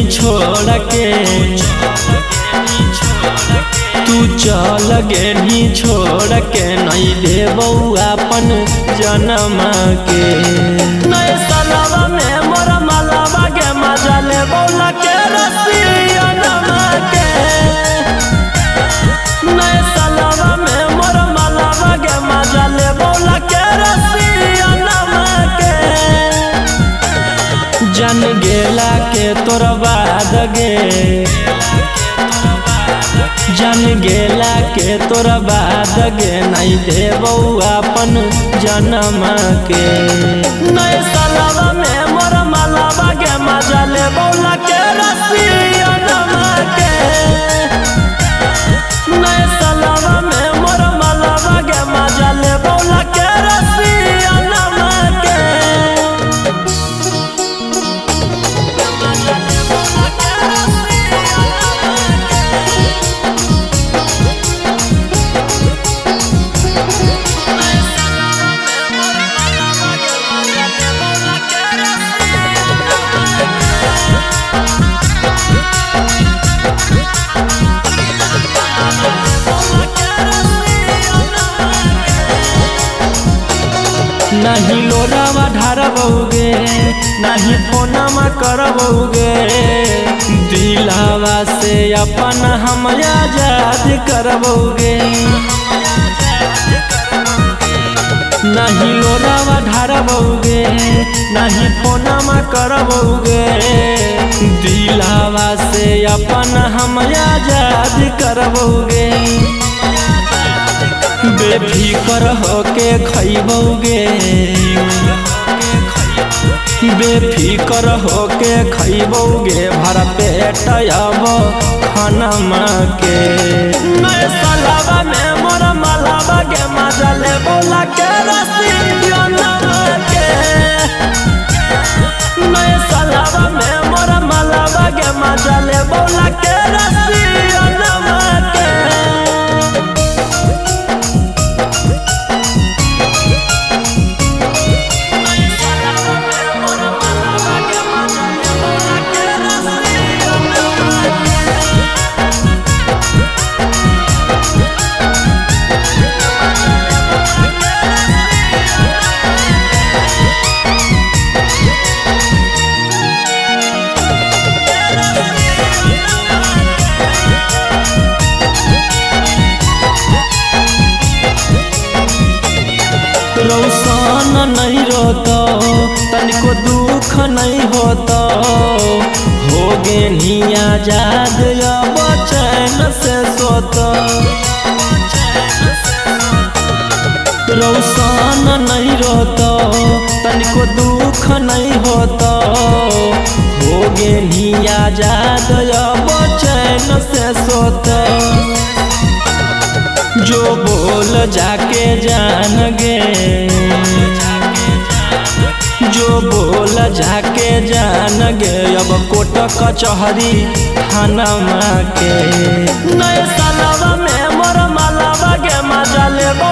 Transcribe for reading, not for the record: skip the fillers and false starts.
छोड़ के तू चल गेनी छोड़ के नहीं देबौ अपन जन्म के। नए सालवा में मोर मालावा के मजा लेबौ के रसियनम के। नए सालवा में मोर मालावा के मजा लेबौ के रसियनम के। जन गेला के तोर बाद गे जन गेला के तोर बाद गे नहीं देबौ अपन जन्म के। नए सालवा में मोर मालावा के मजा लेबौ के रसियनम के। नए सालवा में मोर मालावा के मजा लेबौ के रसियनम के। नहीं लोरावा ढारबौगे नहीं फोनमा करबौगे। दिलावा से अपन हम आजाद करबौगे। नहीं लोरावा ढारबौगे नहीं फोनमा करबौगे। दिलावा से अपन हम आजाद करबौगे। बेफिकर होके खैबौगे बेफिकर होके खैबौगे भर पेट अब खानमा के। नए सालवा में मोर मालावा के मजा लेबौ के रसियनम के। नए सालवा में मोर मालावा के मजा लेबौ के रसियनम के। रौशन नहीं रोता तनिको दुख नहीं होता। हो गे आजाद अब चैन से सोता। रौशन नहीं रोता तनिको दुख नहीं होता। हो गे आजाद अब चैन से सोता। जो बोल जाके जान गे जो बोल जाके जान गे अब कोट कचहरी थानमा के। नए सालवा में मोर मालावा के मजा लेबौ